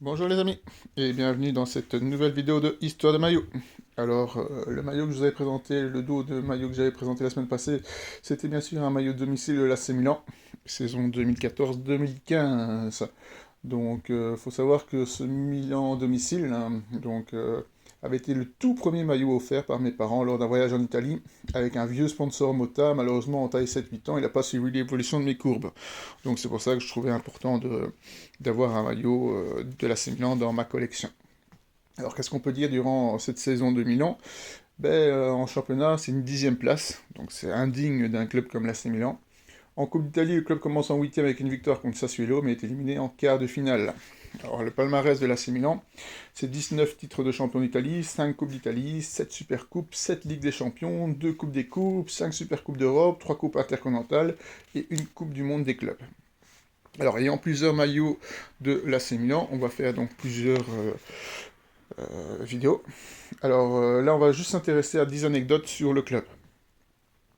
Bonjour les amis, et bienvenue dans cette nouvelle vidéo de Histoire de maillot. Alors, le maillot que je vous avais présenté, le dos de maillot que j'avais présenté la semaine passée, c'était bien sûr un maillot de domicile de l'AC Milan, saison 2014-2015. Donc, faut savoir que ce Milan domicile, hein, avait été le tout premier maillot offert par mes parents lors d'un voyage en Italie, avec un vieux sponsor Mota, malheureusement en taille 7-8 ans, il n'a pas suivi l'évolution de mes courbes. Donc c'est pour ça que je trouvais important d'avoir un maillot de l'AC Milan dans ma collection. Alors qu'est-ce qu'on peut dire durant cette saison de Milan? En championnat, c'est une 10e place, donc c'est indigne d'un club comme l'AC Milan. En Coupe d'Italie, le club commence en 8e avec une victoire contre Sassuolo, mais est éliminé en quart de finale. Alors, le palmarès de l'AC Milan, c'est 19 titres de champion d'Italie, 5 Coupes d'Italie, 7 Supercoupes, 7 Ligues des Champions, 2 Coupes des Coupes, 5 Supercoupes d'Europe, 3 Coupes intercontinentales et une Coupe du Monde des clubs. Alors, ayant plusieurs maillots de l'AC Milan, on va faire donc plusieurs vidéos. Alors là, on va juste s'intéresser à 10 anecdotes sur le club.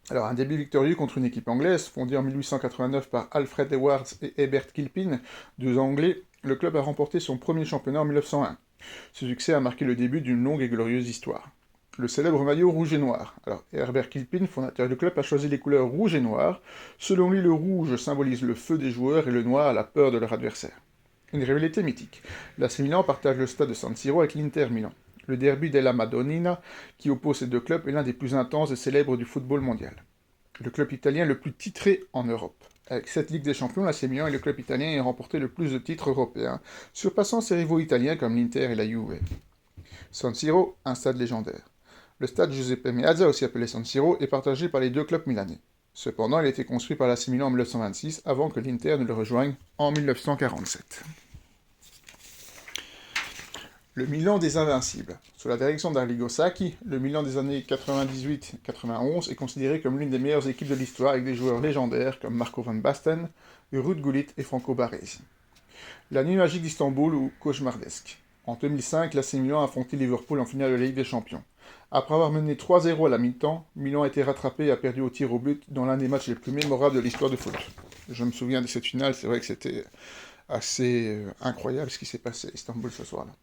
Alors, un début victorieux contre une équipe anglaise, fondée en 1889 par Alfred Edwards et Herbert Kilpin, deux Anglais, le club a remporté son premier championnat en 1901. Ce succès a marqué le début d'une longue et glorieuse histoire. Le célèbre maillot rouge et noir. Alors, Herbert Kilpin, fondateur du club, a choisi les couleurs rouge et noir. Selon lui, le rouge symbolise le feu des joueurs et le noir la peur de leur adversaire. Une rivalité mythique. L'AC Milan partage le stade de San Siro avec l'Inter Milan. Le derby della Madonnina, qui oppose ces deux clubs, est l'un des plus intenses et célèbres du football mondial. Le club italien le plus titré en Europe. Avec 7 Ligues des Champions, l'AC Milan est le club italien ayant remporté le plus de titres européens, surpassant ses rivaux italiens comme l'Inter et la Juve. San Siro, un stade légendaire. Le stade Giuseppe Meazza, aussi appelé San Siro, est partagé par les deux clubs milanais. Cependant, il a été construit par l'AC Milan en 1926, avant que l'Inter ne le rejoigne en 1947. Le Milan des Invincibles. Sous la direction d'Arligo Sacchi, le Milan des années 98-91 est considéré comme l'une des meilleures équipes de l'histoire avec des joueurs légendaires comme Marco van Basten, Ruud Gullit et Franco Baresi. La nuit magique d'Istanbul ou cauchemardesque. En 2005, l'AC Milan a affronté Liverpool en finale de la Ligue des Champions. Après avoir mené 3-0 à la mi-temps, Milan a été rattrapé et a perdu au tir au but dans l'un des matchs les plus mémorables de l'histoire du foot. Je me souviens de cette finale, c'est vrai que c'était assez incroyable ce qui s'est passé à Istanbul ce soir-là.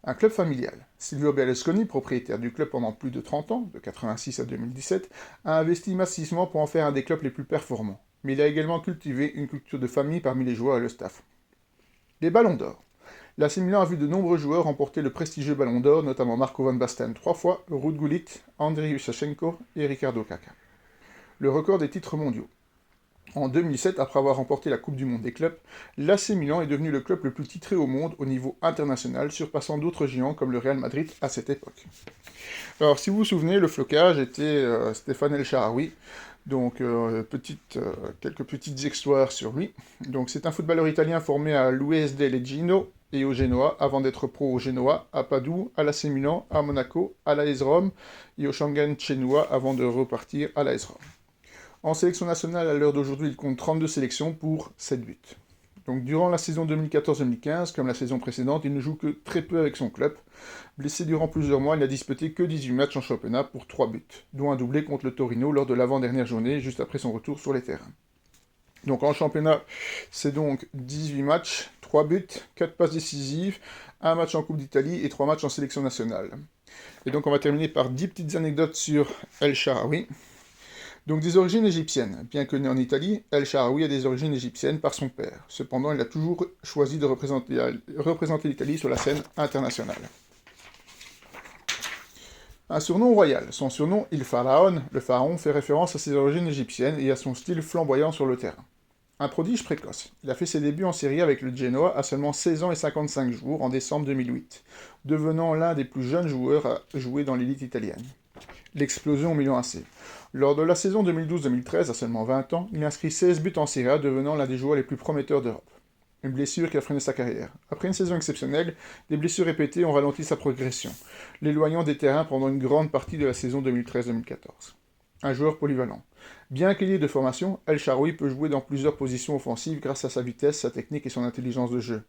Un club familial. Silvio Berlusconi, propriétaire du club pendant plus de 30 ans, de 86 à 2017, a investi massivement pour en faire un des clubs les plus performants. Mais il a également cultivé une culture de famille parmi les joueurs et le staff. Les ballons d'or. L'AC Milan a vu de nombreux joueurs remporter le prestigieux ballon d'or, notamment Marco van Basten 3 fois, Ruud Gullit, Andriy Shevchenko et Ricardo Caca. Le record des titres mondiaux. En 2007, après avoir remporté la Coupe du Monde des clubs, l'AC Milan est devenu le club le plus titré au monde au niveau international, surpassant d'autres géants comme le Real Madrid à cette époque. Alors, si vous vous souvenez, le flocage était Stéphane El Shaarawy, donc quelques petites histoires sur lui. Donc, c'est un footballeur italien formé à l'USD Leggino et au Genoa, avant d'être pro au Genoa, à Padoue, à l'AC Milan, à Monaco, à l'AS Rome et au Schengen Tchénois avant de repartir à l'AS Rome. En sélection nationale, à l'heure d'aujourd'hui, il compte 32 sélections pour 7 buts. Donc durant la saison 2014-2015, comme la saison précédente, il ne joue que très peu avec son club. Blessé durant plusieurs mois, il n'a disputé que 18 matchs en championnat pour 3 buts, dont un doublé contre le Torino lors de l'avant-dernière journée, juste après son retour sur les terrains. Donc en championnat, c'est donc 18 matchs, 3 buts, 4 passes décisives, 1 match en Coupe d'Italie et 3 matchs en sélection nationale. Et donc on va terminer par 10 petites anecdotes sur El Shaarawy. Donc des origines égyptiennes. Bien que né en Italie, El Shaarawy a des origines égyptiennes par son père. Cependant, il a toujours choisi de représenter l'Italie sur la scène internationale. Un surnom royal. Son surnom, Il Pharaon, le pharaon, fait référence à ses origines égyptiennes et à son style flamboyant sur le terrain. Un prodige précoce. Il a fait ses débuts en Serie A avec le Genoa à seulement 16 ans et 55 jours en décembre 2008, devenant l'un des plus jeunes joueurs à jouer dans l'élite italienne. L'explosion au Milan AC. Lors de la saison 2012-2013, à seulement 20 ans, il inscrit 16 buts en Serie A, devenant l'un des joueurs les plus prometteurs d'Europe. Une blessure qui a freiné sa carrière. Après une saison exceptionnelle, des blessures répétées ont ralenti sa progression, l'éloignant des terrains pendant une grande partie de la saison 2013-2014. Un joueur polyvalent. Bien qu'il y ait de formation, El Shaarawy peut jouer dans plusieurs positions offensives grâce à sa vitesse, sa technique et son intelligence de jeu.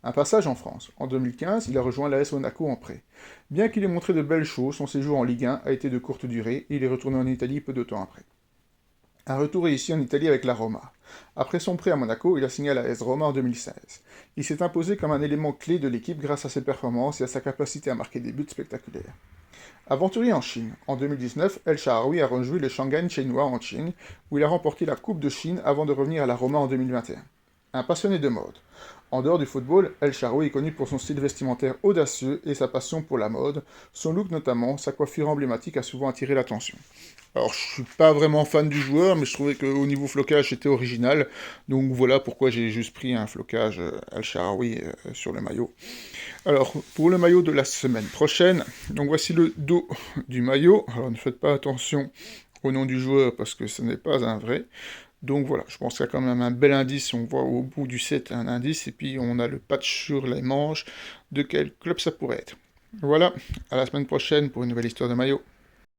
Un passage en France. En 2015, il a rejoint l'AS Monaco en prêt. Bien qu'il ait montré de belles choses, son séjour en Ligue 1 a été de courte durée et il est retourné en Italie peu de temps après. Un retour est ici en Italie avec la Roma. Après son prêt à Monaco, il a signé à la AS Roma en 2016. Il s'est imposé comme un élément clé de l'équipe grâce à ses performances et à sa capacité à marquer des buts spectaculaires. Aventurier en Chine, en 2019, El Shaarawy a rejoint le Shanghai Shenhua en Chine, où il a remporté la Coupe de Chine avant de revenir à la Roma en 2021. Un passionné de mode. En dehors du football, El Shaarawy est connu pour son style vestimentaire audacieux et sa passion pour la mode. Son look notamment, sa coiffure emblématique a souvent attiré l'attention. Alors, je suis pas vraiment fan du joueur, mais je trouvais qu'au niveau flocage, c'était original. Donc voilà pourquoi j'ai juste pris un flocage El Shaarawy sur le maillot. Alors, pour le maillot de la semaine prochaine, donc voici le dos du maillot. Alors, ne faites pas attention au nom du joueur parce que ce n'est pas un vrai. Donc voilà, je pense qu'il y a quand même un bel indice. On voit au bout du set un indice et puis on a le patch sur les manches de quel club ça pourrait être. Voilà, à la semaine prochaine pour une nouvelle histoire de maillot.